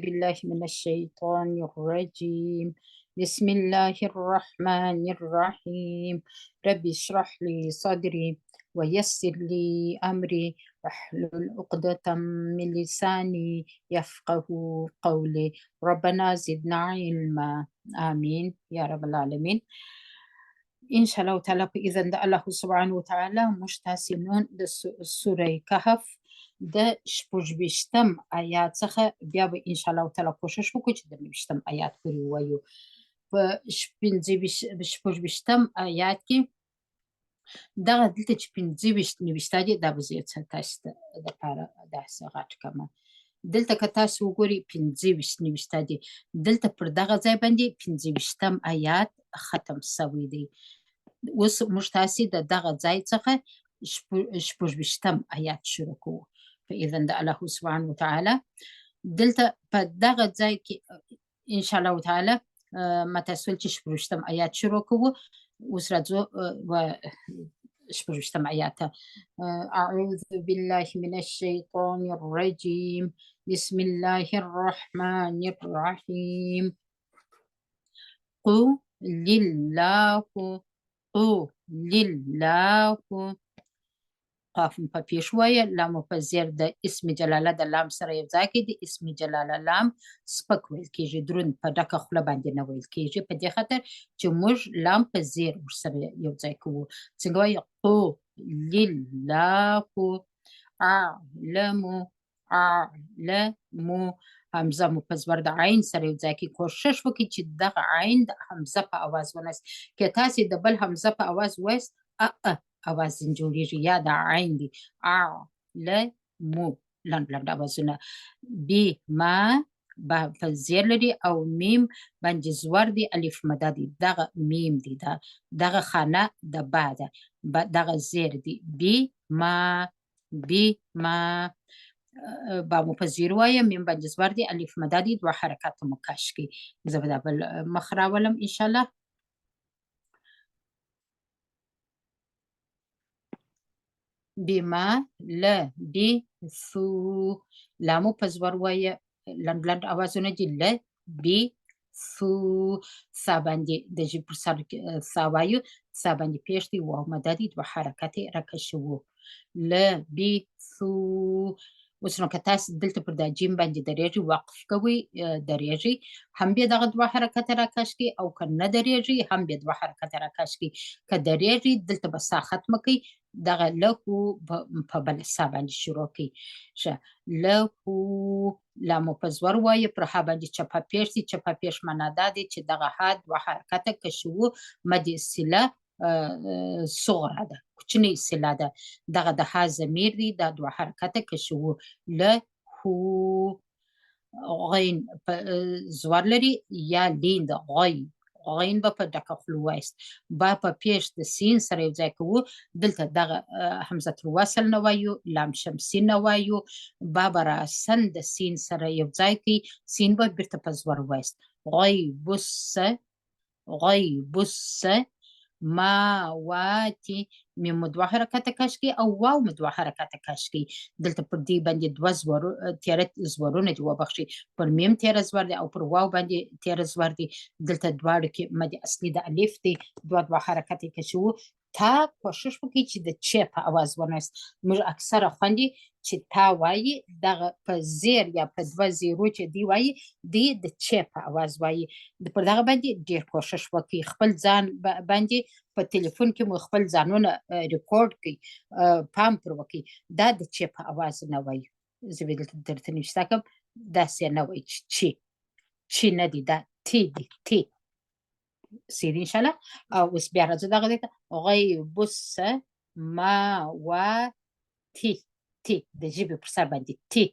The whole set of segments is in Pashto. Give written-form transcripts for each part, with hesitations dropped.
بالله من الشيطان الرجيم. بسم الله الرحمن الرحيم. رب اشرح لي صدري ويسر لي أمري واحلل عقدة من لساني يفقه قولي. ربنا زدنا علما. آمين يا رب العالمين. إن شاء الله تعالى إذا الله سبحانه وتعالى مشتاسنون سورة كهف د شپږویشتم آیات څخه بیا به ان شاء الله تعالی کوشش وکړو چې د 20 آیات پورې ووایو. په شپږویشتم آیات کې دغه دلته چې 25 دی دا به زه تاسو ته دپاره داسې غټ کړم. دلته که تاسو وګورئ 25 دی، دلته پر دغه ځای باندې 25 آیات ختم سوی دی. اوس موږ تاسې د دغه ځای څخه شپږویشتم آیات شروع کوو په اذن د الله سبحانه وتعالی. دلته په دغه ځای کې ان شاء الله تعالی ما تاسو چې شپږویشتم آیات شروع کوو. اوس راځو و شپږویشتم آیات ته. اعوذ بالله من الشیطان الرجیم بسم الله الرحمن الرحیم. قل لله لله قاف په پیش وایه، لام په زیر د اسم جلاله د لام سره یو ځای کې د اسم جلاله لام سپک ویل کېږي، دروند په ډکه خوله باندې نه ویل کېږي، په دې خاطر چې موږ لام په زیر ورسره یو ځای کوو. څنګه وایو؟ قو لله اعلمو اعلمو. همزه مو په زبر د عین سره یو ځای کې کوشش وکړئ چې دغه عین د همزه په اواز وناست. که تاسې د بل همزه په اواز وایست اواز ځین جوړېږي، یا د عین دی اعلمو لنډ لنډ اوازونه. بی ما با په زیر لري او میم باندې زور دی، الف مده دی، دغه میم دی، دغه خانه د با ده، دغه زیر دی. بی ما بی ما با مو په زیر وایه، میم باندې زور دی، الف مده دی، دوه حرکات مو کش کړي. زه به دا بل مخ راولم انشاءالله. بما ل بی ثو لامو په زور وایه، لنډ لنډ اوازونه دي. ل بی ثو سا باندې د ژبې پر سر سا وایو، سا باندې پیش دی، واو مده دی، دوه حرکت یې راکشوو. ل بی ثو. اوس نو که تاسې دلته پر دا جیم باندې درېږي، وقف کوئ، درېږي، هم بیا دغه دوه حرکت راکش کړي، او که نه درېږي هم بیا دوه حرکت راکش کړي. که درېږي دلته به سا ختمه کړئ، دغه لهو په بله سا باندې شروع کړئ. ښه، لهو لامو په زور وایه، پر ها باندې چپه پیش دی. چپه پیش معنا دا دی چې دغه ها دوه حرکته کشوو، مد صله صغرا ده، کوچنۍ صله ده، دغه د ها ضمیر دی، دا دوه حرکته کشوو. لهو غین په زور لري، یا لین ده غی، غین به په ډکه خوله وایست. با په پیش د سین سره یو ځای کوو، دلته دغه همزه الوصل نه وایو، لام شمسي نه وایو، با به راسن د سین سره یو ځای کوي، سین به بیرته په زور وایست. غیبوسه غیبوسه ماواتی. میم مو دوه حرکته کش کړي او واو مو دوه حرکته کش کړي. دلته پر دې باندې دوه تیره زورونه دي، وبخښئ، پر میم تیره زور دی او پر واو باندې تیره زور دی. دلته دواړو کې مد اصلي د الف دی، دوه حرکت یې کشوو. تا کوشش وکړئ چې د چ په اواز ونایست. موږ اکثره خوندې چې تا وایي، دغه په زیر یا په دوه زیرو چې دی وایي، دی د چ په اواز وایي. پر دغه باندې ډېر کوشش وکړئ، خپل ځان باندې په تلیفون کې مو خپل ځانونه ریکورډ کړئ، پام پر وکړئ. دا د چ په اواز نه وایي. زه به دلته درته نوشته کړم، داسې نه وایي چې چی نه دی، دا تی دی، تی سید انشاءالله. او اوس بیا راځو دغه دی ته غیبوسه ماواتی. تی د ژبې پر سر باندې تی،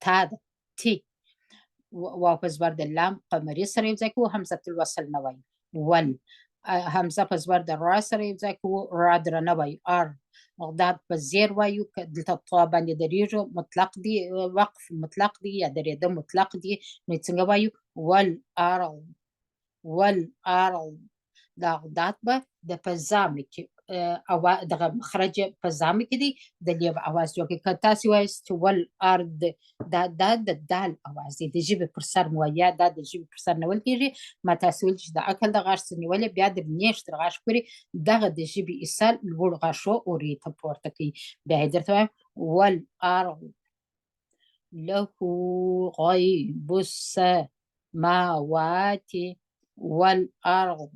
تا ده، تی. واو په زبر د لام قمري سره یو ځای کوو، همزه الوصل نه وایو. ول همزه په زبر د را سره یو ځای کوو، را درنه وایو. ار داد په زیر وایو، که دلته طا باندې درېږو مطلق دی، وقف مطلق دی، یا درېده مطلق دی، نو څنګه وایو؟ ول ارض ول ارض. دا داد به د په زامې کې دغه مخرج په ځامه کې دی د لیب اواز جوړ کې. که تاسې وایاست چې والارض دا د دال اواز دی، د ژبې پر سر مو یا دا د ژبې پر سر نیول کېږي. ما تاسې ویل چې د عقل د غاښ څخه نیولې بیا د نیش تر غاښ پورې دغه د ژبې ایسال لوړو غاښو اورې ته پورته کوي. بیا یې درته وایم والارض له غیب السماوات والارض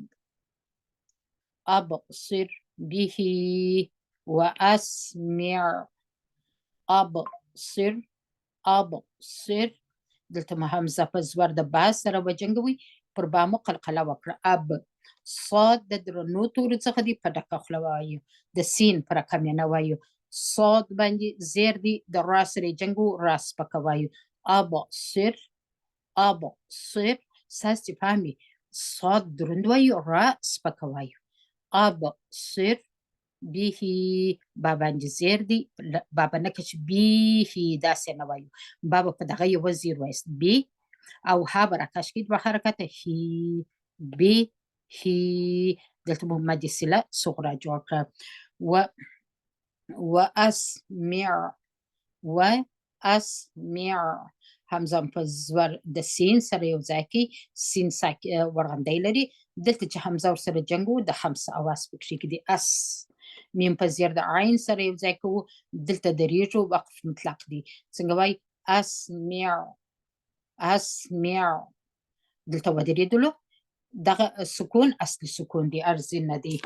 أبصر به وأسمع. أبصر دلته مو همزه په زور د با سره وجنګوي، پر با مو قلقله وکړه. اب صاد د درنو تورو څخه دی، په ډکه خوله وایو. د سین پر رقم یې نه وایو. صاد باندې زیر دی، د را سره یې جنګو، را سپکه وایو. أبصر ستاسې چې فهمي صاد دروند وایو، را سپکه وایو. أبصر به با باندې زیر دی، بابا نه که چې بیخي داسې نه وایو، بابا په دغه یوه زیر وایست بی، او ها به راکش کړي دوه حرکته هی بی هی. دلته مو مد صله صغرا جوړ کړه. واسمع همزه په زور د سین سره یو ځای کې، سین ورغندی لري. دلته چې همزه ورسره جنګو د همس اواز پکښې کې دی. اس میم په زیر د عین سره یو ځای کوو، دلته دریږو، وقف مطلق دی. څنګه وایي؟ اسمع دلته ودرېدلو، دغه سکون اصلي سکون دی، ارزي نه دی.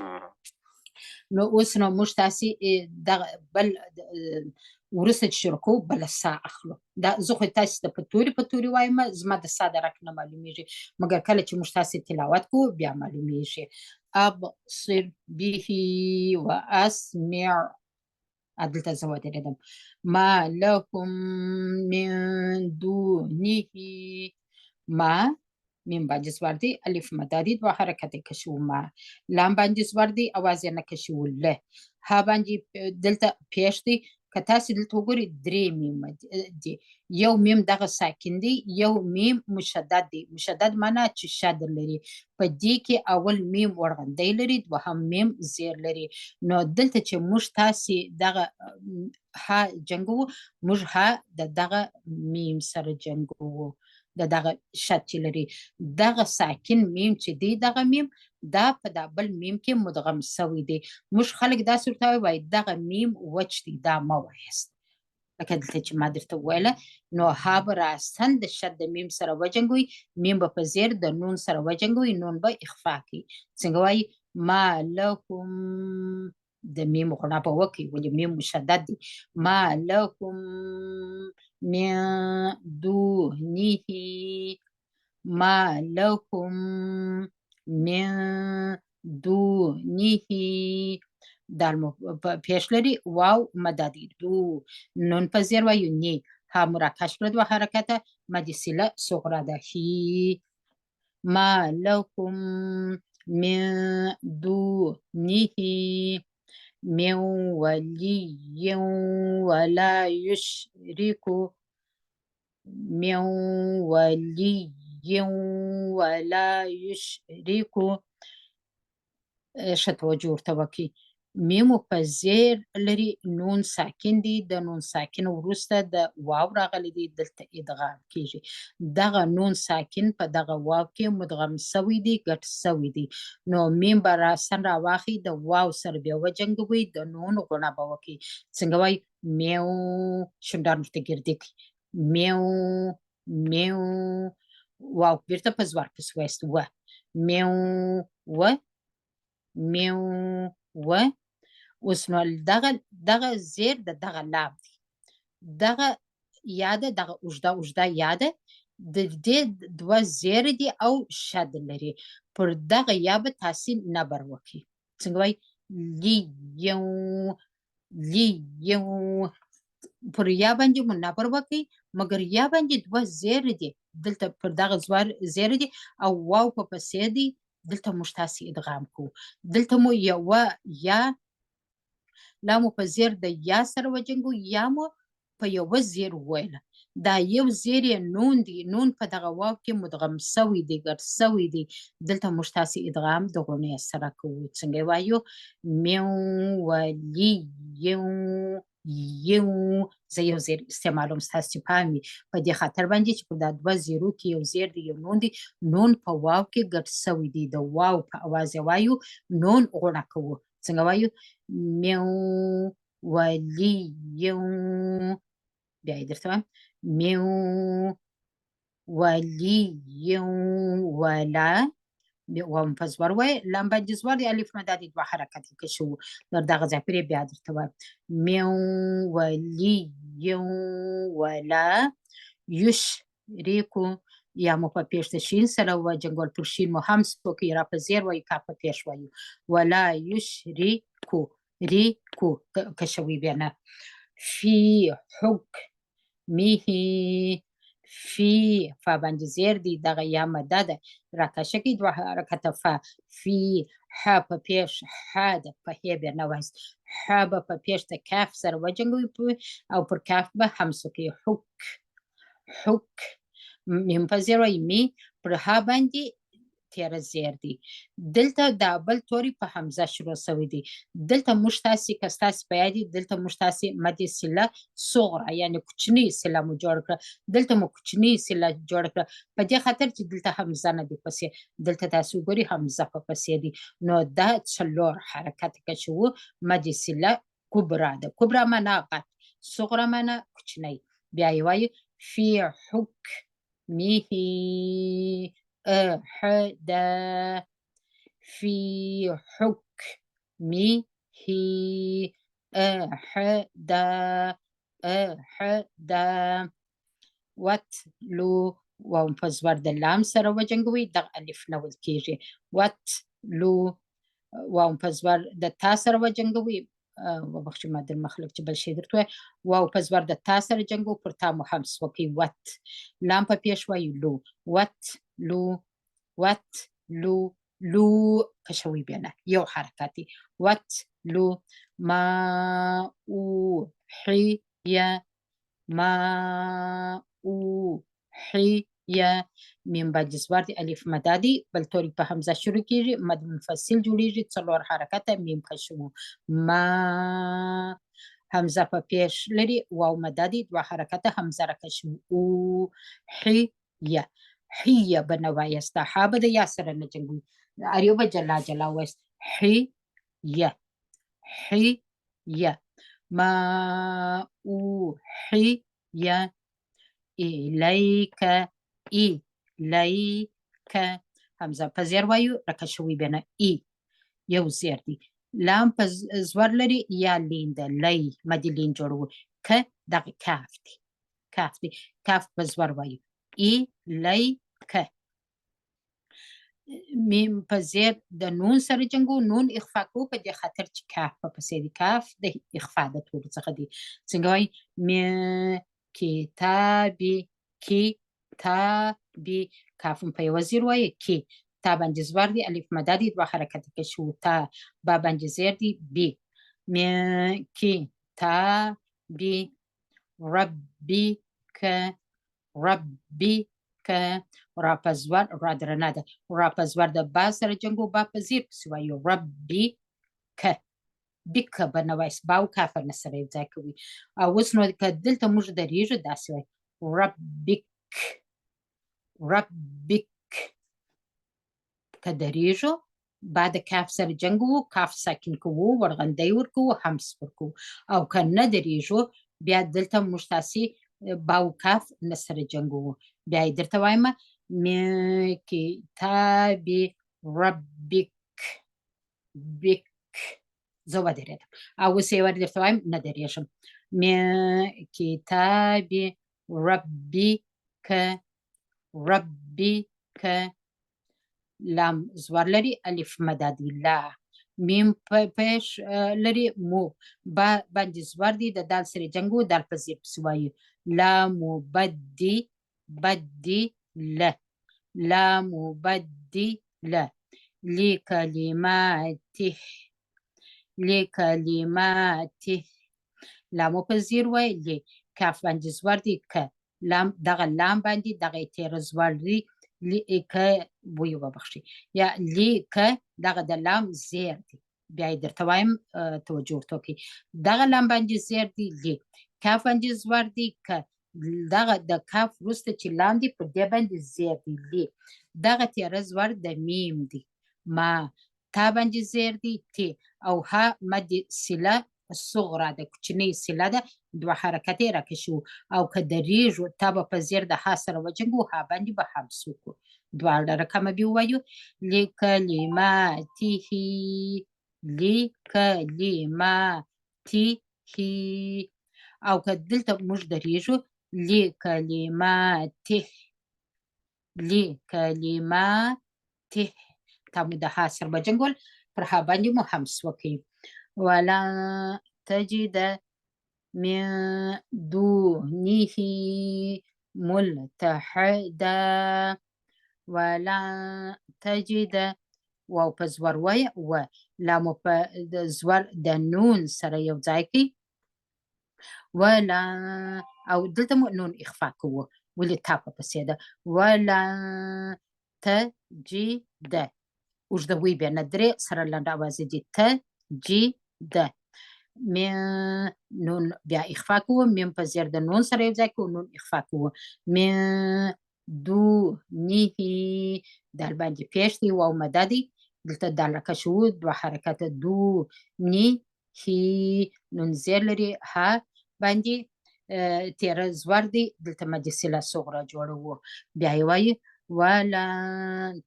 نو اوس نو موږ تاسې دغه بل وروسته چې شروع کوو بله سا اخلو. دا زه خو تاسې ته په توري وایم، زما د سا درک نه معلومیږي، مګر کله چې موږ تاسې تلاوت کوو بیا معلومیږي. أبصر به وأسمع. دلته زه ودرېدم. ما لهم من دونه. ما میم باندې زور دی، الف مدادی دوه حرکت کشو. ما لام باندې زور دی، اواز یې نه کشو. له ها باندې دلته پیش دی. که تاسې دلته وګورئ درې میم دی، یو میم دغه ساکن دی، یو میم مشدد دی. مشدد معنا چې شد لري. په دې کې اول میم ورغندی لري، دوهم میم زیر لري. نو دلته چې موږ تاسې دغه ها جنګو، موږ ها د دغه میم سره جنګو، د دغه شد چې لري. دغه ساکن میم چې دی، دغه میم دا په دا بل میم کې مدغم سوی دی. موږ خلک داسې ورته وایي دغه میم وچ دی، دا مه وایاست. لکه دلته چې ما درته وویله، نو ها به راستن د شد د میم سره وجنګوي، میم به په زیر د نون سره وجنګوي، نون به اخفا کوي. څنګه وایي؟ ما لهم، د میم غنا به وکړي، ولې میم مشدد دی. ما لهم من دونه. ما لهم من دونه. دال مو پیش لري، واو مدادی. دو نون په زیر وایو. نی ها مراکش کړه دوه حرکته، مد صله صغرا ده. هی. ما لهم من دونه من ولی ولا یشرک. من ولی ولا یشرک. ښه توجه ورته وکړئ. میمو په زیر لري، نون ساکن دی، د نون ساکن وروسته د واو راغلی دی، دلته ادغام کیږي. دغه نون ساکن په دغه واو کې مدغم سوی دی، ګډ سوی دی. نو میم به راسن راواخلي، د واو سره بیا وجنګوي، د نون غونه به وکړي. څنګه وایي؟ میو. شونډان ورته ګردې کړي. میو میو. واو بیرته په زور پسې وایست. و میو و میو و. اوس نو دغه زیر د دغه لام دی، دغه یاده، دغه اوږده یاده، د دې دوه زیر دي او شد لري. پر دغه یا به تاسې نبر وکړي. څنګه وایي؟ لیو لیو. پر یا باندې مو نبر وکړي، مګر یا باندې دوه زیر دي، دلته پر دغه زیر دي او واو په پسې دی، دلته موږ تاسې ادغام کوو. دلته مو یوه یا لا مو په زیر د یا سره وجنګو، یا مو په یوه زیر وویله. دا یو زیر نون دی، نون په دغه واو کې مدغم سوی دی، ګډ سوی دی. دلته موږ تاسې ادغام د غونې سره کوو. څنګه وایو؟ میو ولی یو یو. زه یو زیر استعمالوم، ستاسو چې پام وي په دې خاطر باندې چې په دا دوه زیرو کې یو زیر دی، یو نون دی. نون په واو کې ګډ سوی دی، د واو په اواز یې وایو، نون غوڼه کوو. څنګه وایو؟ میو ولی یو. بیا یې درته وایم، میو ولی ولا. واو په زور وایي، لام باندې زور دی، الف مده دی، دوه حرکت کې شو. در دغه ځای پرې بیا درته وایم، میو ولی ولا یشریکو. یا مو په پیش د شین سره وجنګول، پر شین مو هم سپوکي، را په زیر وایي، کا په پیش وایو. ولا یشریکو، ریکو کشوي بیا نه. فی حکمیه، فی فا باندې زیر دی، دغه یا مده ده، راکشه کې دوه حرکته فا. فی ح په پیش ح ده، په هې بیا نه وایست. ح به په پیش د کاف سره وجنګوي او پر کاف به هم سوکي. حک میم په زیر وایي، می پر ها باندې تیره زیر دی. دلته دا بل توری په حمزه شروع سوی دی. دلته موږ تاسې که ستاسې په یاد وي، دلته موږ تاسې مد صله صغرا یعنې کوچنۍ صله مو جوړ کړه. دلته مو کوچنۍ صله جوړ کړه په دې خاطر چې دلته حمزه نه دی پسې، دلته تاسې وګورئ حمزه په پسې دی. نو دا څلور حرکت که چې و، مد صله کبرا ده. کبرا معنا غټ، صغرا معنا کوچنۍ. بیا یې وایو فی حکمیه احدا، فی حکمیه احدا وتلو. واو په زور د لام سره وجنګوي، دغه الف نه ویل کېږي. وتلو. واو په زور د تا سره وجنګوي، وبخښئ ما در مخلوق چې بل شی درته ووایم. واو په زور د تا سره جنګو، پر تا مو هم سوکئ. وت لام په پیش وایو، لو. وتلو لو کشوي بیا نه، یو حرکت دی. وتلو ما اوحی ما اوحی. میم باندې زور دی، الف مده دی، بل توری په حمزه شروع کېږي، مد منفصل جوړېږي، څلور حرکته میم کشو. ما حمزه په پیش لري، واو مده دی، دوه حرکته حمزه را کشو. اوحی حیه به نه وایسته، ها به د یا سره نه جنګوي، اریو به جلا جلا وایست. حیه ما اوحی الیک حمزه په زیر وایو، راکشوي بیا نه، ای یو زیر دی. لام په زور لري، یا لین ده، لی مدې لین جوړوو. که دغه کاف دی، کاف په زور وایو، الیک. میم په زیر د نون سره جنګو، نون اخفا کوو په دې خاطر چې کاف په پسې دی، کاف د اخفا د ټولو څخه دی. څنګه وایي؟ کتابی کاف په یوه زیر وایي، کی تا باندې زور دی، الف مده دی، دوه حرکته کشو. تا با باندې زیر دی، بی کتابی ربی که را په زور، را درنه ده، را په زور د با سره جنګو، با په زیر پسې وایو. ربی که بیکه به نه وایست، با او کاف نه سره یو ځای کوي. او اوس نو که دلته موږ درېږو داسې وایو، ربک که درېږو، با د کاف سره جنګوو، کاف ساکن کوو، ورغندی ورکوو، همس ورکوو. او که نه درېږو، بیا دلته موږ تاسې با او کاف نه سره جنګوو. بیا یې درته وایم، کتاب ربک زه ودرېدم. او اوس یې ور درته وایم، نه درېږم. کتاب ربک لام زور لري، الف مده دی، لا میم پیش لري، مو با باندې زور دی، د دال سره جنګو، دال په زیر پسې وایو. لا مبدله لکلماته لامو په زیر وایي، لی کاف باندې زور دی، که لام دغه لام باندې دغه تیر زوړی لیکه وی وبخشي یا لیکه دغه د لام زیر دی بیا درته وایم توجه ورته وکړئ دغه لام باندې زیر دی لی کاف باندې زور دی که دغه د کاف وروسته چې لام دی پر دې باندې زیر دی لی دغه تیره زور د میم دی ما تا باندې زیر دی تی او ها مد سله صغرا د کوچنۍ سله ده دوه حرکت یې راکشو او که دریږو تا به په زیر د ها سره وجنګو ها باندې به حبس وکړو دواړه رقمه به ووایو لکلماته لکلماته او که دلته موږ دریږو لکلماته تا مو د ها سره وجنګول پر ها باندې مو حبس وکړي ولا تجد من دونه ملتحدا ولا تجد واو په زور وای و لامو په زور د نون سره یو ځای کی ولا او دلته مو نون اخفا کوو ولې تا په پسې ده ولا تجد اوږده وی بیا نه درې سره لنډه اوازې دي تجد میم نون بیا اخفا کوو میم په زیر د نون سره یو ځای کوو نون اخفا کوو میم دونه دال باندې پیش دی واو مده دی دلته دال راکشو دوه حرکت دو نی هی نون زیر لري ها باندې تیره زور دی دلته مد سله صغرا جوړوو بیا یې وایي ولا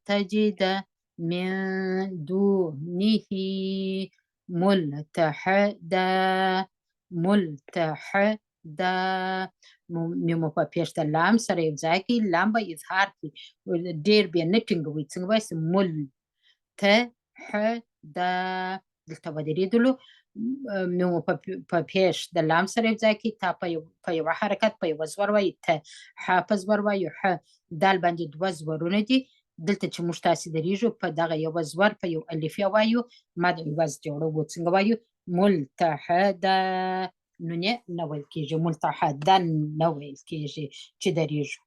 تجد من دونه ملتحدا میمو په پیش د لام سره یو ځای کې لام به اظهار کړي ډېر بیا نه ټینګوي څنګه وایي ملتحدا دلته ودرېدلو میمو په پیش د لام سره یو ځای کې تا په یوه حرکت په یوه زور وایي ته ح په زور وایو ح دال باندې دوه زورونه دي دلته چې موږ تاسې دریږو په دغه یوه زور په یو الفیا وایو مد عوض جوړوو څنګه وایو ملتحدا نون یې نه ویل کېږي ملتحدن نه ویل کېږي چې دریږو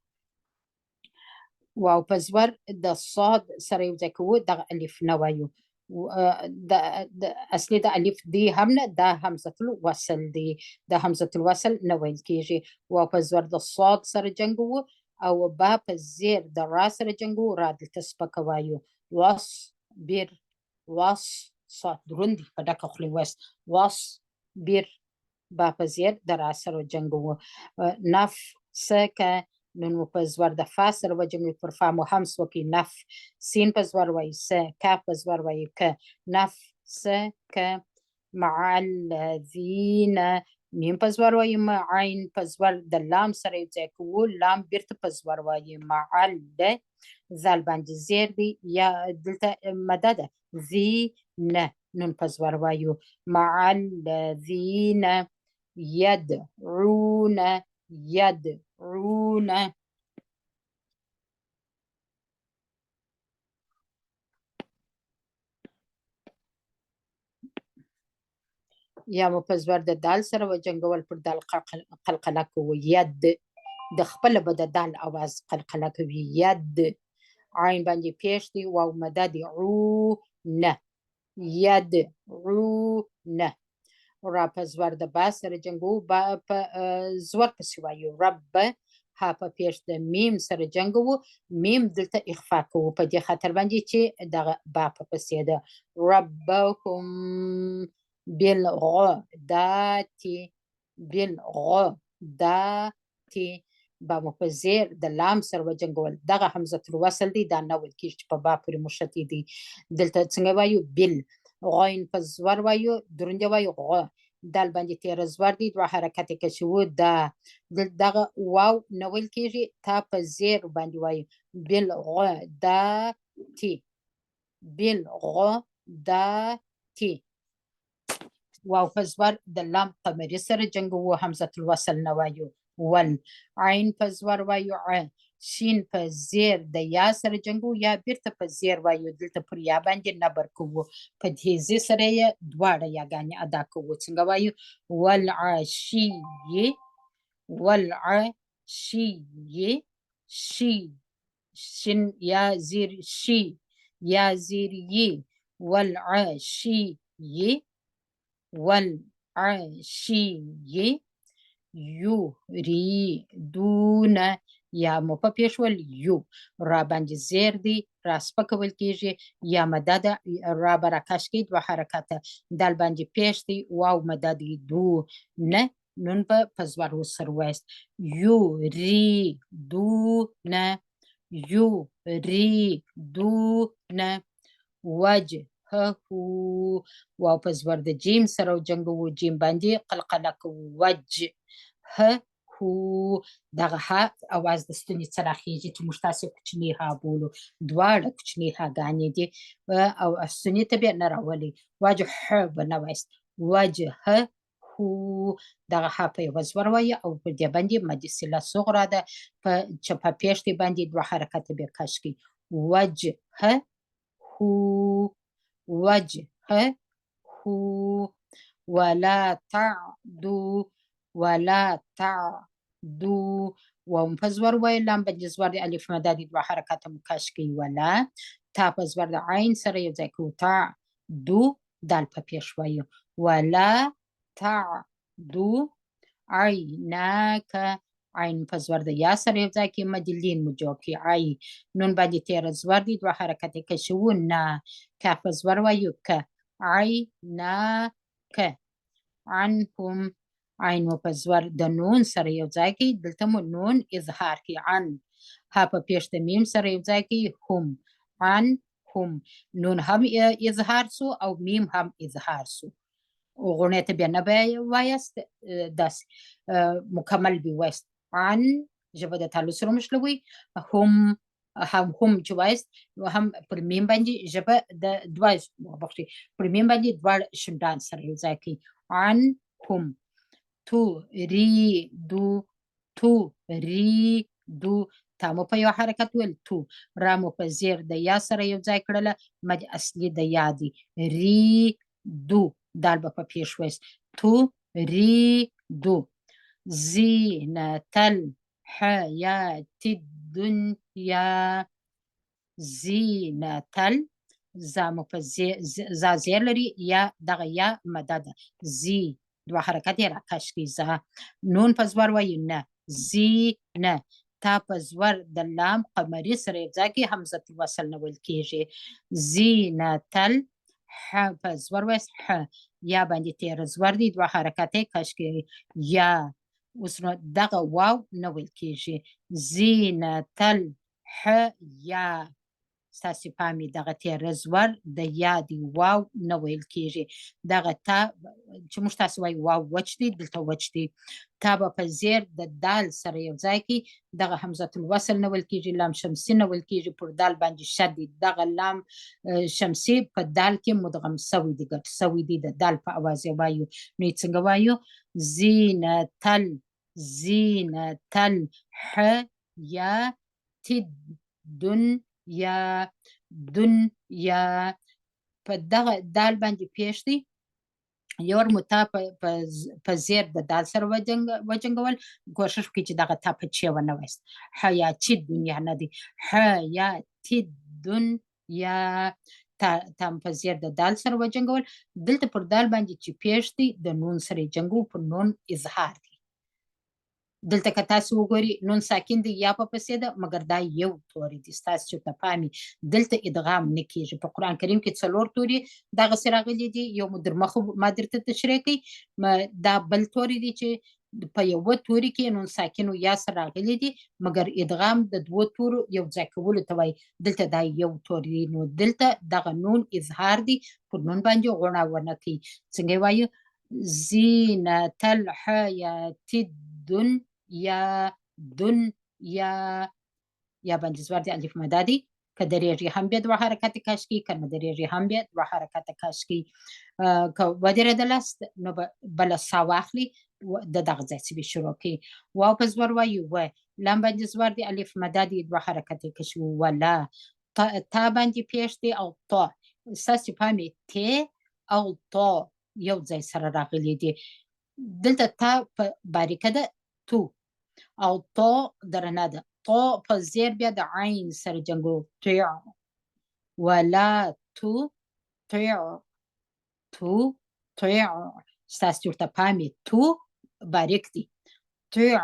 واو په زور د صاد سره یو ځای کوو دغه الف نه وایو اصلي د الف دی هم نه دا همزه الوصل دی د همزه الوصل نه ویل کېږي واو په زور د صاد سره جنګوو او با په زیر د را سره جنګوو را دلته سپکه وایو واس بیر واس صاد دروند دی په ډکه خولې وایست واس بیر با په زیر د را سره جنګوو نفسکه نون مو په زور د فا سره وجنګوي پر فا مو همس وکړي نف سین په زور وایي س کاف په زور وایي که نفسکه مع الذین میم په زور وایي عین په زور د لام سره یو ځای کوو لام بیرته په زور وایي معل زال باندې زیر دی یا دلته مده ده زینه نون په زور وایو مع الذین یدعون یا مو په زور د دال سره وجنګول پر دال قلقله کوو ید د خپله به د دال اواز قلقله کوي ید عین باندې پیش دی واو مده دی عونه یدعونه را په زور د با سره جنګو با په زور پسې وایو رب ها په پیش د میم سره جنګو میم دلته اخفا کوو په دې خاطر باندې چې دغه با په پسې ده ربهم بالغداة با مو په زیر د لام سره وجنګول دغه همزه الوصل دی دا نه ویل کېږي چې په با پورې مشتي دی دلته څنګه وایو بل غاین په زور وایو دروند وایو غ دال باندې تیره زور دی دوه حرکت یې کشوو دا دغه واو نه ویل کېږي تا په زیر باندې وایو بالغداة واو په زور د لام قمري سره جنګوو همزه الوصل نه وایو ول عین په زور وایو ع شین په زیر د یا سره جنګوو یا بیرته په زیر وایو دلته پر یا باندې نبر کوو په تیزی سره یې دواړه یاګانې ادا کوو څنګه وایو والعشي شي ي شي شن يا زير شي يا زير ي والع شي ي والع شي ي يريدون یا مو په پیش ول یو را باندې زیر دی را سپکول کیږي یا مدد را برکش کی دوه حرکته دل باندې پیش دی واو مدد دو نه نون په پزوار وسر وست يريدون يريدون وجهه واو پزوار د جیم سره جنگو جیم باندې قلقله وجه هو دغه ها اواز د ستوني سره خېږي چې موږ تاسو کوچني ها بولو دواړه کوچني هاګانې دي او ستوني ته بیا نه راولي وجه به نه وایست وجه هو دغه ها په یوه زور وایي او په دې باندې مد صله صغرا ده چې په پیښتې باندې دوه حرکته بیا کش کړي وجه هو وجه هو ولا تعدو ولا تعدو ومفزور ويلام بجزور دي ألف مدادي دوا حركات مكاشكي ولا تا بزور دي عين سري يوزاكو تعدو دال بابيش ويو ولا تعدو عيناك عين پزور دي يا سري يوزاكي مدلين مجوكي عي نون باندي تير زور دي دوا حركات كشونا كافزور ويو ك عيناك عنهم عین و په زور د نون سره یو ځای کې دلته مو نون اظهار کې عن ها په پیش د میم سره یو ځای کې هم عن هم نون هم اظهار سو او میم هم اظهار سو غونې ته بیا نه وایست داس مکمل بی وایست عن ژبه د تعلق سره مشلوي هم چې وایست هم پر میم باندې ژبه د دوه بخشي پر میم باندې دوه شندان سره یو ځای کې عن هم تريدو تامو په یو حرکت ول تو رامو په زیر د یا سره یو ځای کړله مد اصلي د یا دی دو دال په پیش وست تو دو زینت الحیات الدنیا زینت زامو په زیر لري یا دغه یا مدد زی دو حرکت را کش کی زا نون پزور وی نه زی نه تا پزور د لام قمری سره ځکه حمزه وصل نه ول کیږي زینتل ح پزور وس ح یا باندې تیر زور دي دو حرکت کش کی یا اوس نو دغه واو نه ول کیږي زینتل ح یا ستاسو پامي دغه تیر زور د یا دی واو نه ویل کیږي دغه تا چې موږ تاسو وای واو وچ دی دلته وچ دی تا په زیر د دال سره یو ځای کې دغه حمزه الوصل نه ویل کیږي لام شمسی نه ویل کیږي پر دال باندې شد دغه لام شمسی په دال کې مدغم سوی دی ګټ سوی دی د دال په اواز وایو نو څنګه وایو زینتل ح یا تدن یا دنیا په دغه دال باندې پیښ دی یور متا په زیر د دال سره وجنګول کوشش وکړي چې دغه تا په چی ونه وست حیاتي دنیا نه دی حیاتي دنیا تام په زیر د دال سره وجنګول دلته پر دال باندې چې پیښ دی د نون سره جنګو په نون اظهار دی دلته که تاسو وګورئ نون ساکن دی یا په پسې ده مګر دا یو توري دي ستاسو چې ته پامي دلته ادغام نه کیږي په قرآن کریم کې څلور توري دغسې راغلي دي یو مو در مخه ما درته تشریح کوي دا بل توري دي چې په یوه توري کې نون ساکنو یا سره راغلي دي مګر ادغام د دوه تورو یو ځای کولو ته وایي دلته دا یو توري دی نو دلته دغه نون اظهار دی پر نون باندې غوڼه ونه کوي څنګه وایو زینت الحیات دنیا یا باندې زور دی الف مدادي که درېږي هم بیا دوه حرکت کش کی که نه درېږي هم بیا دوه حرکت کش کی که ودرېدلاست نو بله سا واخلي د دغه ځای څخه شروع کوي واو په زور وایو و لام باندې زور دی الف مدادي دوه حرکت کش ولا تا باندې پیښ دی او تا ستاسو پامې ت او تا یو ځای سره راغلي دي دلته تا په باریکه ده تو او طو درنه ده. طو په زیر بیا د عین سره جنګو طيع ولا تو طيع تو طيع ستاسو ورته پامې تو باریک دی طيع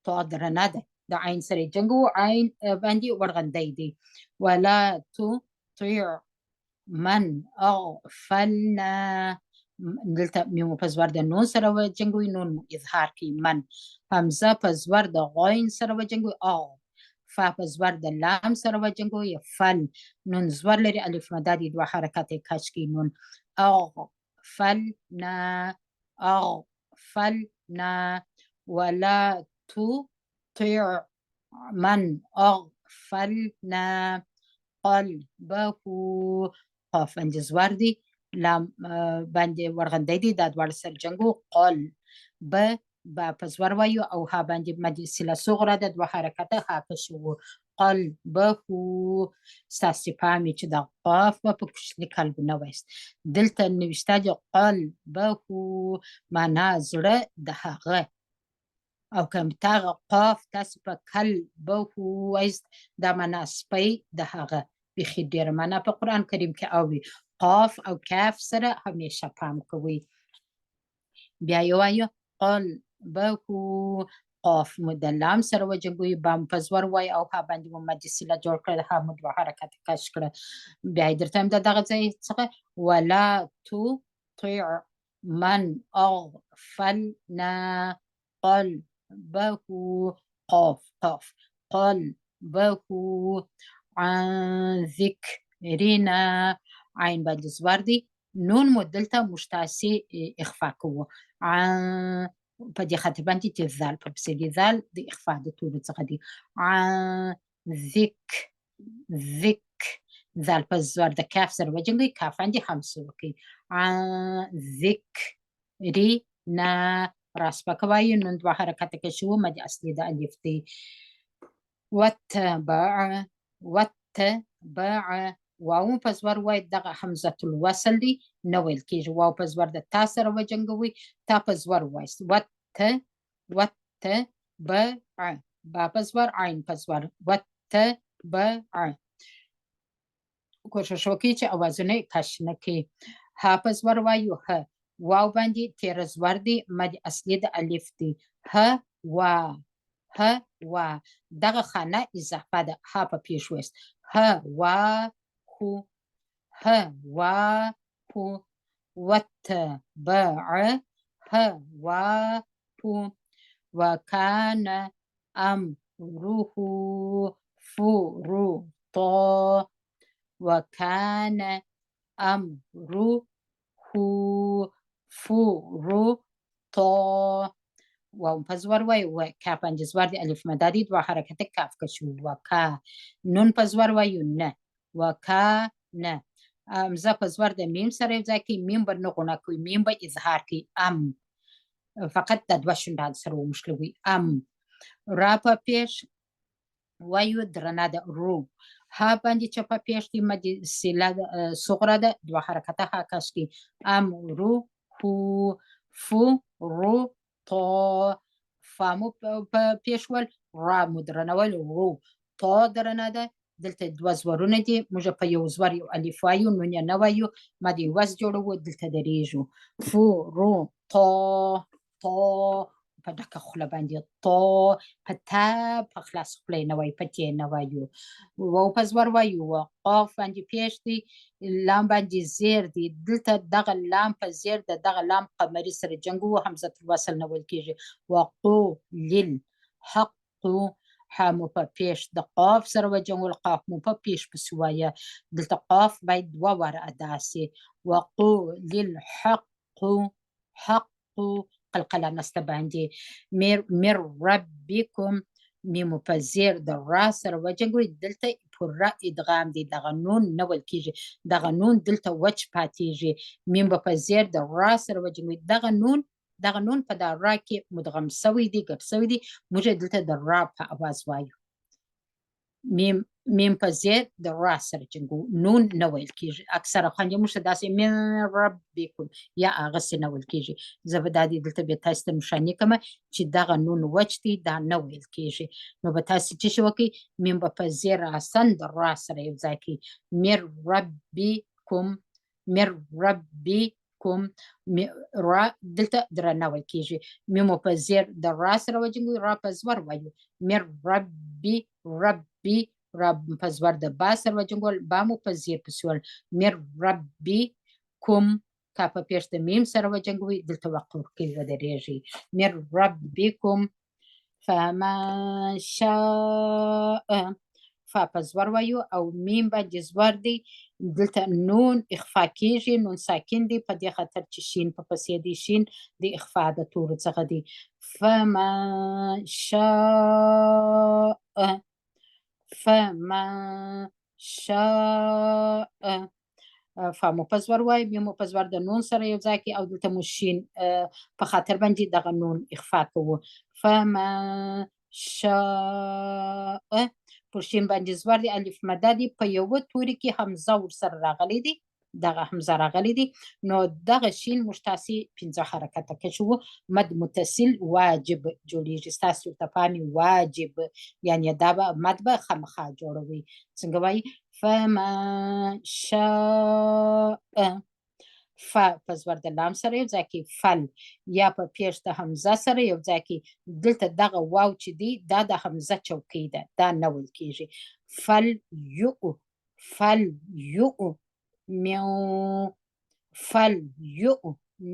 طو درنه ده د عین سره جنګو عین باندې ورغندی دی ولا تو طيع من اغفلنا دلته میمو په زور د نون سره وجنګوي نون اظهار کوي من همزه په زور د غاین سره وجنګوي او فا په زور د لام سره وجنګوي فل نون زور لري الف مد د دوه حرکات کش کوي نون او فلنا ولا تطيع من اغفلنا قلبه قاف باندې زور دی لام باندې ورغندی دی دا دواړه سره جنګو قل با په زور وایو او ها باندې مد سله صغرا د دوه حرکته ها کشو قلبه ستاسو پامې چې د قاف په کوچني قلب نه وایست دلته نوشته دی قلبه معنا زړه د هغه او کوم تاغه قاف تاسو په قلبه وایست دا معنا سپی د هغه بخي ډیره معنا په قرآن کریم کې او قاف او کاف سره همیشه پام کوي بیا یو وایو قلبه قاف مو د لام سره وجنګوي بام په زور وای او ها باندې مو مد سله جوړ کړل ها مو دوه حرکت کش کړه بیا درته هم دغه ځای څخه ولا تطيع من اغفلنا قلبه قاف قلبه عن ذکرنا عین باندې زور دی نون مو دلته مشتعسی اخفا کوو په دې خاطر باندې چې ذال په پسې دی ذال د اخفا د ټولو څخه دی ذک ذال په زور د کاف سره وجنګوي کاف باندې همسه وکړي ذکرنا راس پکوي نون دوه حرکت کې شو مد اصلي د الف دی وتبع واو په زور وای دغه حمزه الوصل دی نو ویل کېږي واو په زور د تا سره وجنګوي تا په زور وایست وتبع با په زور عین په زور وتبع کوشش وکړئ چې اوازونه کش نه کړي ها په زور وایو ه واو باندې تیر زور دی مد اصلي د الف دی ه وا دغه خانه اضافه ده ها په پیش وست ه وا هو واتبع هواه وكان أمره فرطا وكان أمره فرطا واو په زور وای و کا باندې زور دی الف مدادي دوه حرکت کاف کشو وکا نون په زور وایو نه وکا نه امزه په زور د میم سره ځای کې میم به نه غونه کوي میم به اظهار کوي فقط د دوه شونډان سره ومشلوي را په پیش وایو درنه د رو ها باندې چې په پیش دی مد سله صغرا ده دوه حرکت ها کش کی رو رو تا فامو په پیش ول را مو درنول رو تا درنه ده دلته دوه زورونه دي موږ په یو زور یو الف وایو نون یې نه وایو مد وس جوړو دلته درېږو رو تا په ډکه خوله باندې تا په تا په خلاص خوله نه وایو په تې نه وایو واو په زور وایو قاف باندې پیش دی لام باندې زیر دی دلته دغه لام په زیر د دغه لام قمري سره جنګو حمزه الوصل نه ویل کېږي وقو للحق حامو په پیش د قاف سره وجنګول قاف مو په پیش پسې وایه دلته قاف باید دوه واره ادا سي وقو للحق حق قلقله نسته باندې مر ربکم میمو په زیر د را سره وجنګوي دلته پوره ادغام دی دغه نون نه ویل کېږي دغه نون دلته وچ پاتېږي میم به په زیر د را سره وجنګوي دغه نون په دا را کې مدغم سوی دی ګډ سوی دی موږ دلته د را په اواز وایو میم میم په زیر د را سره جنګو نون نه ویل کېږي اکثره خویندې موږ ته داسې من ربکم یا هغسې نه ویل کېږي زه به دا دې دلته بیا تاسو ته نښاني کړمه چې دغه نون وچ دی دا نه ویل کېږي نو به تاسې څه شی وکړئ میم به په زیر راسن د را سره یو ځای کړئ مر ربکم مر ربکم را دلته درنه ویل کېږي میمو په زیر د را سره وجنګو را په زور وایو مر ربي را په زور د با سره وجنګول با مو په زیر پسې ول مر ربي کوم کا په پیش د میم سره وجنګوي دلته وقوف کې ودرېږي مر ربکم فمن شاء فا په زور وایو او میم باندې زور دی دلته نون اخفا کېږي نون ساکن دی په دې خاطر چې شین په پسې دی شین د اخفا د تورو څخه دی فمن شاء فمن شاء فا مو په زور وایو میم مو په زور د نون سره یو ځای کې او دلته مو شین په خاطر باندې دغه نون اخفا کوو فمن شاء پر شین باندې زور دی الف مده دی په یوه توري کې حمزه ورسره راغلی دی دغه حمزه راغلی دی نو دغه شین موږ تاسې 15 حرکته کشو مد متصل واجب جوړیږي ستاسو ته پامې واجب یعنی دا به مد به خامخا جوړوي څنګه وایي فمن شاء فا په زور د لام سره یو ځای کې فل یا په پیش د حمزه سره یو ځای کې دلته دغه واو چې دی دا د حمزه چوکۍ ده دا نه ویل کېږي فل یو میو فل یو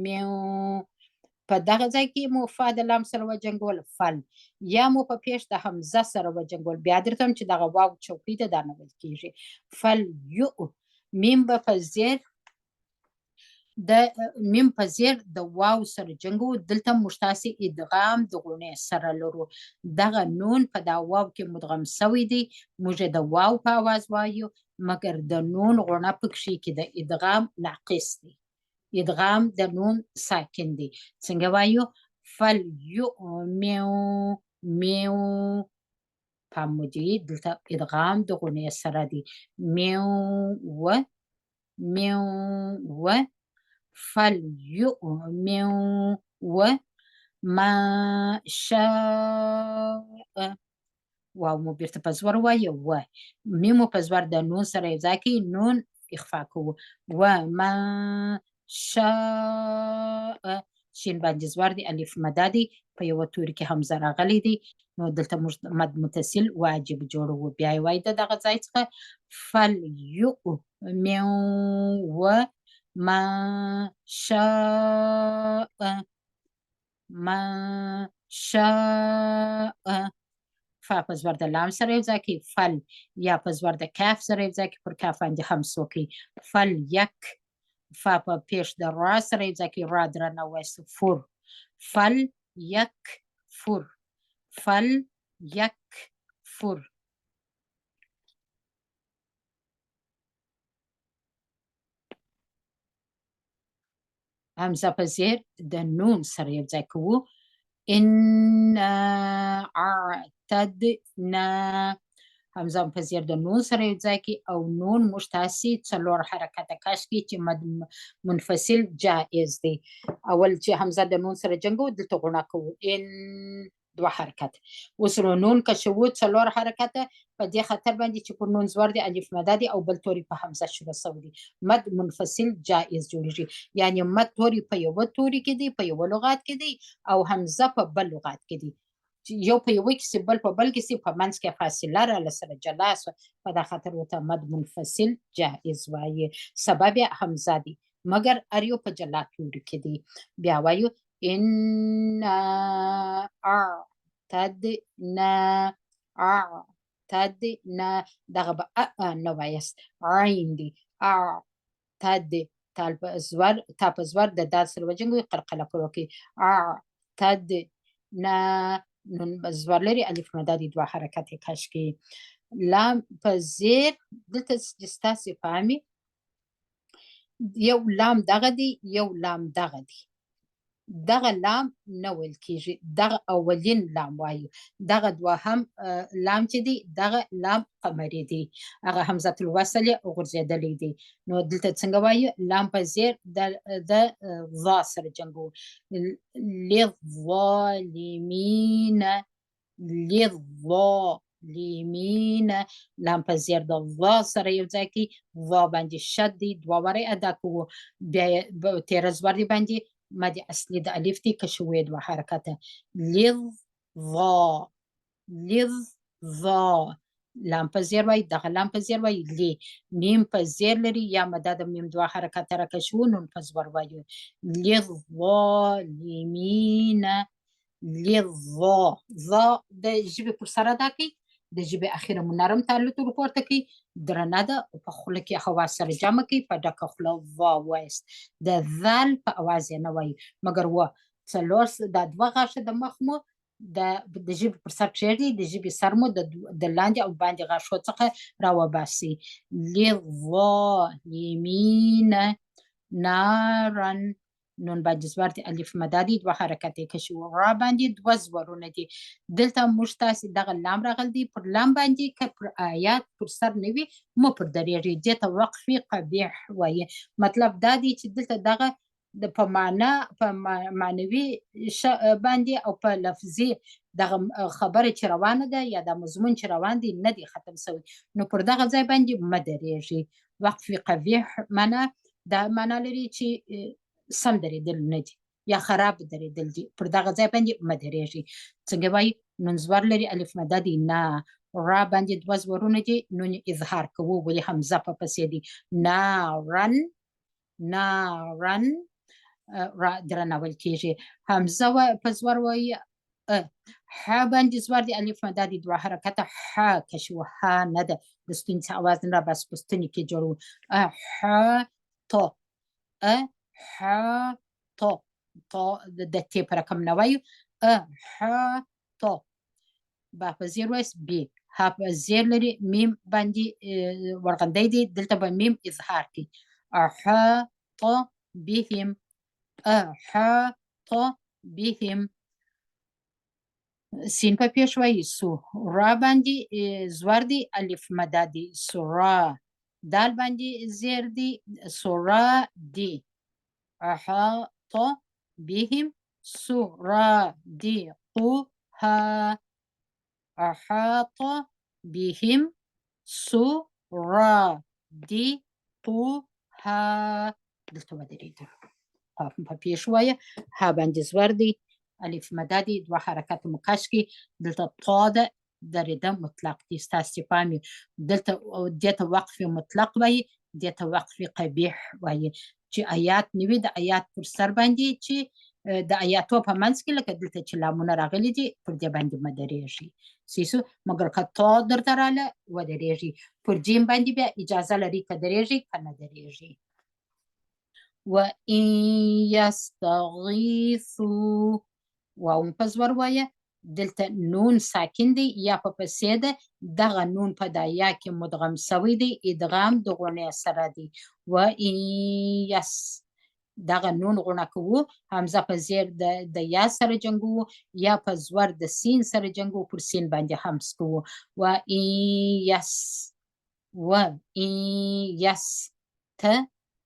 میو په دغه ځای کې مو فا د لام سره وجنګول فل یا مو په پیش د حمزه سره وجنګول بیا درته چې دغه واو چوکۍ ده دا نه ویل کېږي فل یو میم به په زیر د میم په زیر د واو سره جنګو دلته موږ تاسې ادغام د غونې سره لرو دغه نون په دا واو کې مدغم سوی دی موږ د واو په آواز وایو مګر د نون غونه پکښې کې د ادغام ناقص دی ادغام د نون ساکن دی څنګه وایو فل یو میو میو پام مو دی دلته ادغام د غونې سره دی میو و فليؤمنوا ما شاء واو مو بیرته په زور وایو و میمو په زور د نون سره یو ځای کې نون اخفا کوو و ما شاء شین باندې زور دی الف مده دی په یوه توري کې حمزه راغلی دی نو دلته موږ مد متصل واجب جوړوو بیا یې وایي د دغه ځای څخه فليؤمنوا ما شاء فا په زور د لام سره یو ځای کې فل یا په زور د کاف سره یو ځای کې پر کاف باندې همس وکړئ فل یک فا په پیش د را سره یو ځای کې را درنه وایست فر فل یک فر فل یک فر همزه په زیر د نون سره یو ځای کوو انا اعتدنا همزه په زیر د نون سره یو ځای کې او نون موږ تاسې 4 حرکته کش کې چې مد منفصل جائز دی اول چې همزه د نون سره جنګو دلته غونه کوو ان 2 حرکت اوس نون کشوو 4 حرکته په دې خاطر باندې چې پر نون زور دی الف مده دی او بل توري په حمزه شروع سوی دی مد منفصل جائز جوړیږي یعنی مد توري په یوه توري کې دی په یوه لغات کې دی او حمزه په بل لغات کې دی یو په یوه کې بل په بل کې په منځ کې فاصله را لسره جلا سوه په دا خاطر ورته مد منفصل جائز وایي سبب حمزه دی مګر هر یو په جلا توري کې دی بیا وایو انا اعتدنا دغه به نه وایست عین دی اعتد تا په زور د دال سره وجنګوي قلقله پر وکړي اعتدنا نون زور لري الف مده دی 2 حرکت کش کې لام په زیر دلته چې ستاسې پامې یو لام دغه دی یو لام دغه دی دغه لام نه ویل کېږي، دغه اولین لام وایو. دغه دوهم لام چې دی دغه لام قمري دی، هغه همزة الوصل یې غورځېدلی دی. نو دلته څنګه وایو؟ لام په زیر د ظا سره جنګو. للظالمین، للظالمین، لام په زیر د ظا سره یو ځای کې، ظا باندې شد دی، دوه واره ادا کوو. بیا یې تیره زبر دی باندې مد اصلي د الف دی کشوي دوه حرکته. للظا، للظا، لام په زیر وای، دغه لام په زیر وای. لی میم په زیر لري، یا مدد میم دوه حرکته را کشو، نون په زبر وایو. للظالمین، للظا، ظا د ژبې پر سر ادا کوي، د ژبې اخیره مو نرم تعلق پورته کوي، درنه ده، په خوله کې هوا سره جمع کوي، په ډکه خوله وا وایست. د ذل په اواز یې نه وایي، مګر و څلور دا دوه غاښه د مخ مو د ژبې پر سر کښېږدي، د ژبې سر مو د لاندې او باندې غاښو څخه راوباسي. للظالمین نارن، نون باندې زبر دی، الف مده دی، دوه حرکت یې کشي. را باندې دوه زبرونه دي. دلته موږ تاسې دغه لام راغلی دی، پر لام باندې که پر آیات پر سر نه وي مه پر درېږئ، دې ته وقفې قبیح وایي. مطلب دا دی چې دلته دغه په معنا، په معنوي باندې او په لفظي دغه خبره چې روانه ده یا د مضمون چې روان دی نه دی ختم شوی، نو پر دغه ځای باندې مه درېږئ. وقفې قبیح معنا دا معنا لري چې سم درېدل نه دي یا خراب درېدل دي، پر دغه ځای باندې مه درېږئ. څنګه وایي؟ نون زبر لري، الف مده دی، نه. را باندې دوه زبرونه دي، نون اظهار کوو، ولې حمزه په پسې دی. نارن، نارن، را درنول کېږي. حمزه په زور وایي. ح باندې زور دی، الف مده دی، دوه حرکته، ح کشو، ح نه ده، د ستوني څخه اواز نه راباسي، په ستوني کې جوړو. ح تو، ح تو، تو د ت په رقم نه وایو. ح تو، با په زیر وایست، بی، ها په زیر لري، میم باندې ورغندی دی، دلته به میم اظهار کی. احاط بهم، احاط بهم. سین په پیش وایي، سو. را باندې زور دی، الف مده دی، سورا. دال باندې زیر دی، سورا دی. احاط بهم سرادقها، احاط بهم سرادقها. دلته ودرېږئ، په پیش وایه. ها باندې زور دی، الف مده دی، دوه حرکت مو کش کړي. دلته تا ده، درېده مطلق دی، ستاسې چې پام وي. دلته دې ته وقف مطلق وایي، دې ته وقف قبیح وایي. چې آیات نه وي، د آیات پر سر باندې چې د آیاتو په منځ کې لکه دلته چې لامونه راغلي دي، پر دې باندې مه درېږئ. سیسو مګر که تا درته راله ودرېږئ. پر جیم باندې بیا اجازه لري که درېږئ که نه درېږئ. وإن يستغیثوا، واو په زور وایه. دلته نون ساکن دی، یا په پسې ده، دغه نون په دا یا کې مدغم سوی دی، ادغام د غونې سره دی. وإن یس، دغه نون غونه کوو، حمزه په زیر د یا سره جنګو، یا په زور د سین سره جنګو، پر سین باندې حمز کوو. وإن یس، وإن یس، ته،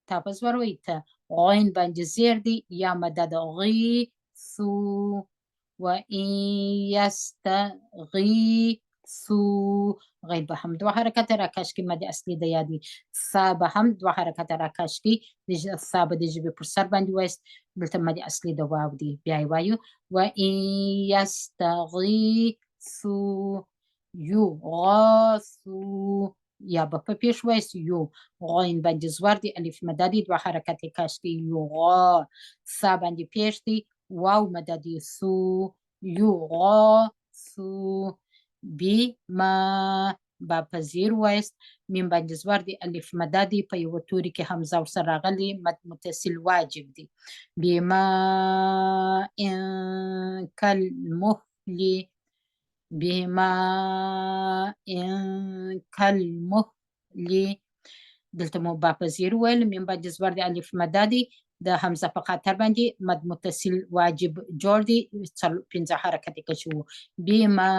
تا په زور وایي، ته. غین باندې زیر دی، یا مدد غی سو. وإن یستغیثوا، غین به هم دوه حرکت را کش کی، مد اصلي د یادی. سا به هم دوه حرکت را کش کی، سا به د ژبې پر سر باندې وایست، دلته مد اصلي د واو دی. بیا یې وایو وإن یستغیثوا یغاثوا، یا به په پیش وایست، یو. غین باندې زور دی، الف مده دی، دوه حرکت کش کی، یغا. سا باندې پیش دی، واو مده دی، سو. یغاثو بما، با په زیر وایست، میم باندې زور دی، الف مده دی، په یوه توري کې حمزه ورسره راغلی، مد متصل واجب دی. بما ان کالمهل، بما ان کالمهل. دلته مو با په زیر ویل، میم باندې زور دی، الف مده دی، د همزه په خاطر باندې مد متصل واجب جوړ دی 15 حرکت کشو بما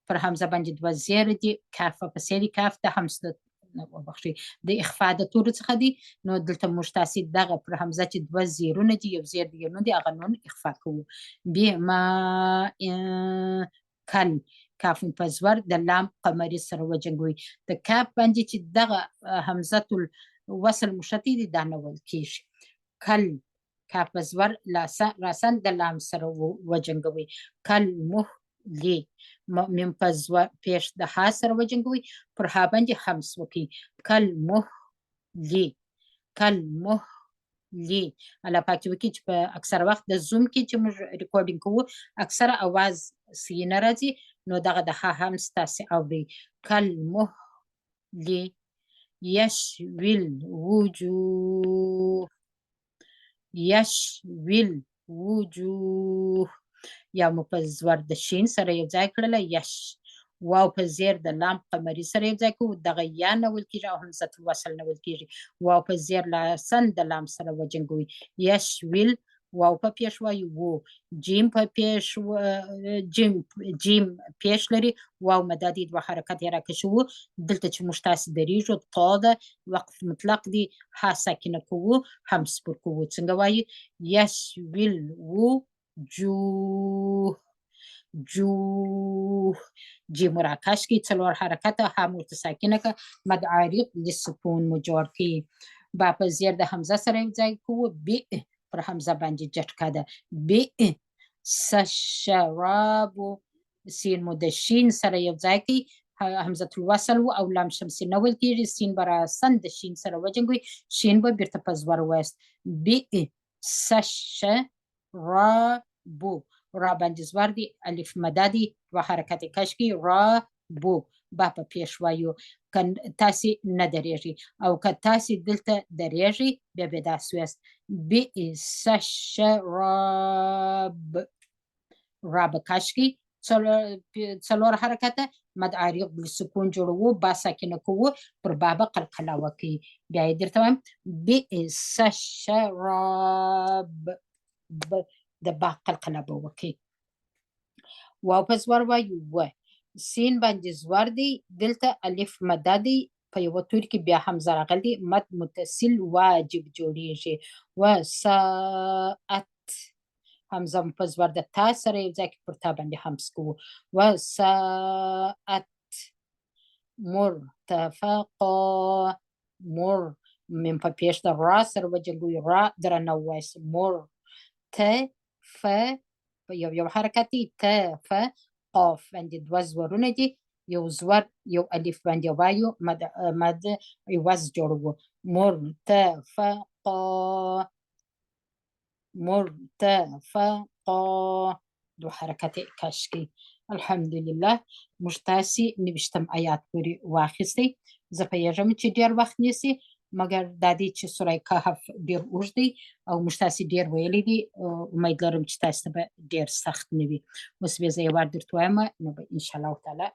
پر همزه باندې 2 زیر دي کاف په سری کاف د همزه وبخښي د اخفاء د تور څخه دي نو دلته موږ تاسو دغه پر همزه چې 2 زیرونه دي یو زیر دی نو دی هغه نون اخفاء کوو بما کل کاف په زور د لام قمری سره وجنګوي د کاف باندې چې دغه همزه وصل مشتی دي دا نول کیږي کل کاف په زور راسن د لام سره وجنګوي کل مه لی میم په زور پیش د ها سره وجنګوي پر ها باندې همس وکي کل مه لی کل مه لی الله پاک وکي چې په اکثر وخت د زوم کې چې موږ ریکارډینګ کوو اکثر اواز سینه راځي نو دغه د ها همس تاسو اوري کل مه لی يشوي الوجوه يشوي الوجوه یا مو په زور د شین سره یو ځای کړل یش واو په زیر د لام قمری سره یو ځای کوو دغه یا نول کیږي او همزه الوصل نول کیږي واو په زیر لاسن د لام سره وجنګوي يشوي واو په پیش وایي وو جیم په پیش جیم پیش لري واو مدادي دوه حرکت یې راکشو دلته چې موږ تاسو دریږو طا ده وقف مطلق دی ها ساکنه کوو همس پر کوو څنګه وایي يشوي الوجوه جوه جیم راکش کی څلور حرکت ها متساکنه که مد عارض للسکون مجور کی با په زیر د همزه سره یو ځای کوو بی پر همزه باندې جټکا ده بی سشراب سین مو د شین سره یو ځای کی همزه الوصل او لام شمسی نول کیږي سین برا سن د شین سره وجنګوي شین به بیرته په زور وست بی سشراب را باندې زور دی الف مدادي و حرکت کشکی را بو با په پیش وایو تاسو نه درېږي او که تاسو دلته درېږي بیا به داسې وست بئس الشراب را به کشکی څلور حرکته مد عارض بالسکون جوړوو با ساکنه کوو پر بابه قلقله وکي بیا یې درته وایم بئس الشراب د با قلقله به وکي واپس ور وایو و سین باندې زور دی دلته الف مدادي په یو تور کې بیا همزه راغلی مد متصل واجب جوړیږي و ساعت همزه په زور د تا سره یو ځای کې پر تا باندې همس کوو و ساعت مرتفقا مر من په پیش د را سره وجنګوي را درنه وایس مر ت ف یو حرکتي ت ف قاف باندې دوه زورونه دي یو زور یو الف باندې وایو مد عوض جوړوو مرتفقا دو حرکت کشکی الحمدلله موږ تاسې 90 آیات پورې واخیستی زه پوهېږم چې ډېر وخت نیسي مګر دا دی چې سوره کهف ډېر اوږد دی او موږ تاسې ډېر ویلی دي امید لرم چې تاسو ته به ډېر سخت نه وي اوس بیا زه یو وار درته وایم نو به انشاءالله تعالی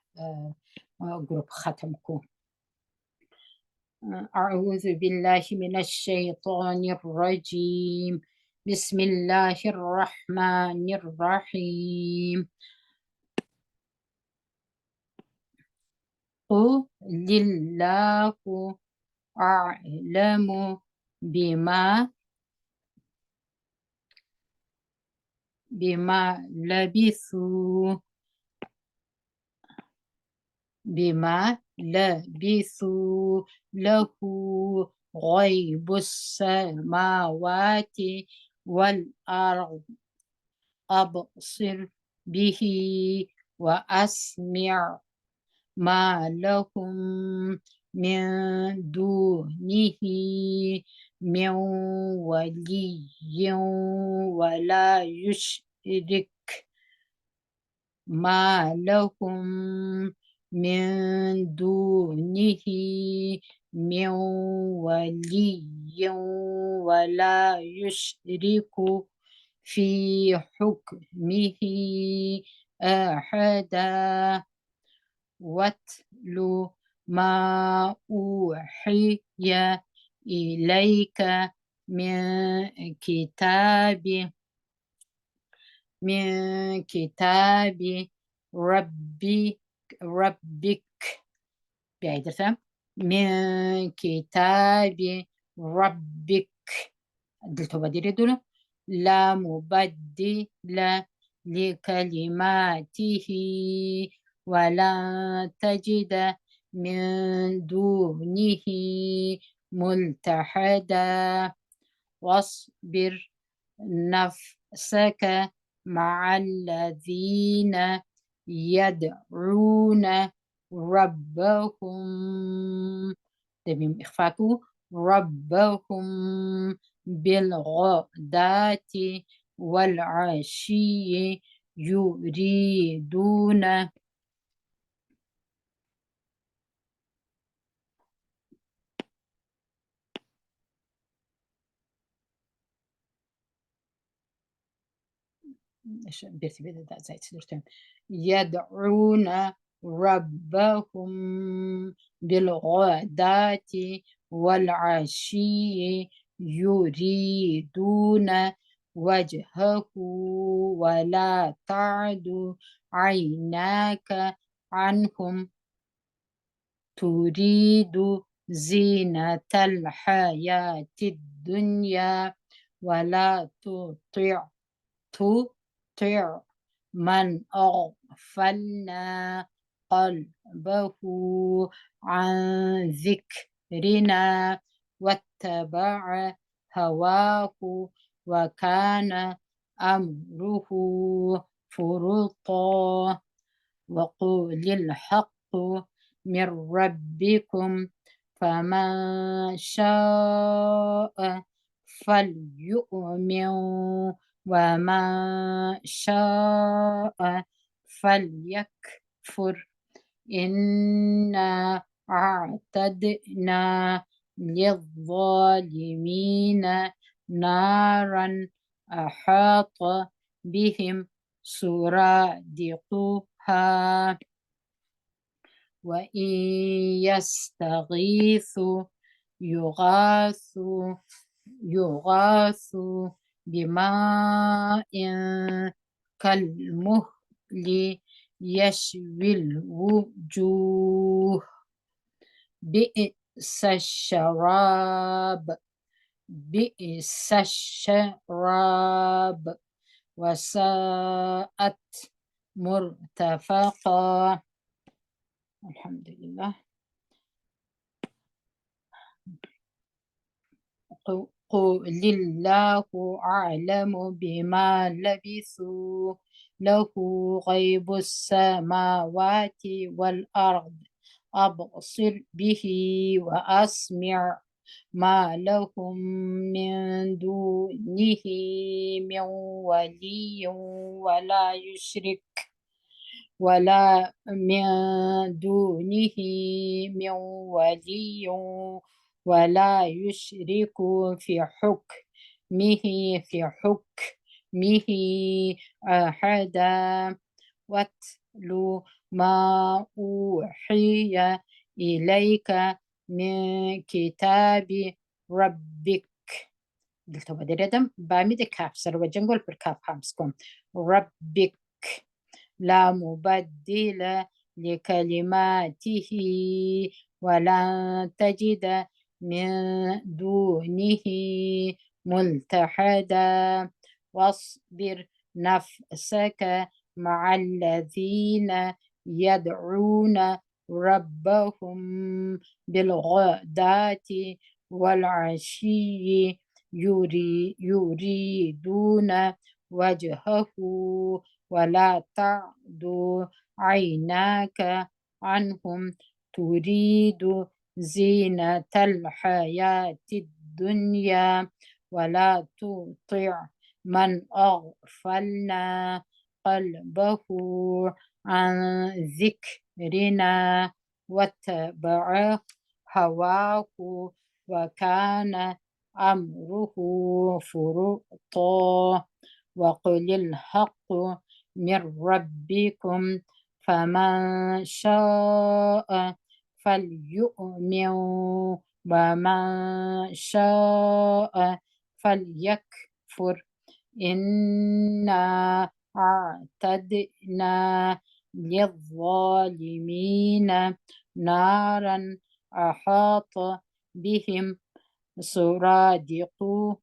ګروپ ختم کړو أعوذ بالله من الشيطان الرجيم بسم الله الرحمن الرحيم قل الله أعلم بما لبثوا له غيب السماوات والأرض أبصر به وأسمع ما لهم من دونه من ولي ولا يشرك ما لهم من دونه من ولي ولا يشرك في حكمه أحدا واتل ما أوحي إليك من كتاب من كتاب ربك بعيد الفهم من كتاب ربك دلتو بدير دولة لا مبدل لكلماته ولا تجد من دونه ملتحدا واصبر نفسك مع الذين يدعون ربهم تميم إخفاءه ربهم بالغداة والعشي يريدون يدعون ربهم بالغداة والعشي يريدون وجهه ولا تعد عيناك عنهم تريد زينة الحياة الدنيا ولا تطع من أغفلنا قلبه عن ذكرنا واتبع هواه وكان أمره فرطا وقل الحق من ربكم فمن شاء فليؤمن ومن شاء فليكفر إنا أعتدنا للظالمين نارا أحاط بهم سرادقها وإن يستغيثوا يغاثوا بماء كالمهل يشوي الوجوه بئس الشراب وساءت مرتفقا الحمد لله قل الله أعلم بما لبثوا له غيب السماوات والأرض أبصر به وأسمع ما لهم من دونه من ولي ولا من دونه من ولي ولا يشرك في حكمه أحدا واتل ما أوحي إليك من كتاب ربك قلت بدردم بامي دي كاف سروا جنگل پر كاف همسكم ربك لا مبدل لكلماته ولن تجد من دونه ملتحدا واصبر نفسك مع الذين يدعون ربهم بالغداة والعشي يريدون وجهه ولا تعد عيناك عنهم تريد زينة الحياة الدنيا ولا تطع من أغفلنا قلبه عن ذكرنا واتبع هواه وكان أمره فرطا وقل الحق من ربكم فمن شاء فليؤمن ومن شاء فليكفر إنا أعتدنا للظالمين نارا أحاط بهم سرادقها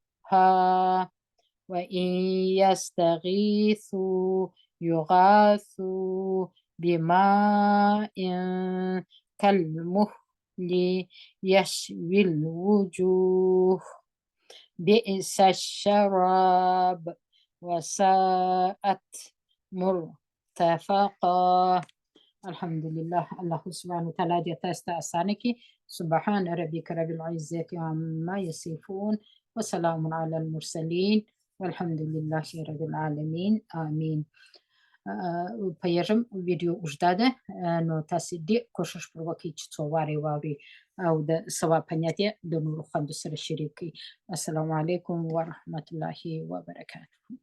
وإن يستغيثوا يغاثوا بماء كالمهل يشوي الوجوه بئس الشراب وساءت مرتفقا. الحمد لله. الله سبحانه وتعالى di atas ta'asaniki. Subhana rabbika rabbil izzati amma yasifun. Wassalamun ala al-mursalin. Walhamdulillahi rabbil alamin. Amin. Poježem video už dade, no ta si di košaš provokit čovari wavi au da sawa panyatya da nuru khandu sara shiriki. Assalamu alaikum wa rahmatullahi wa barakatuh.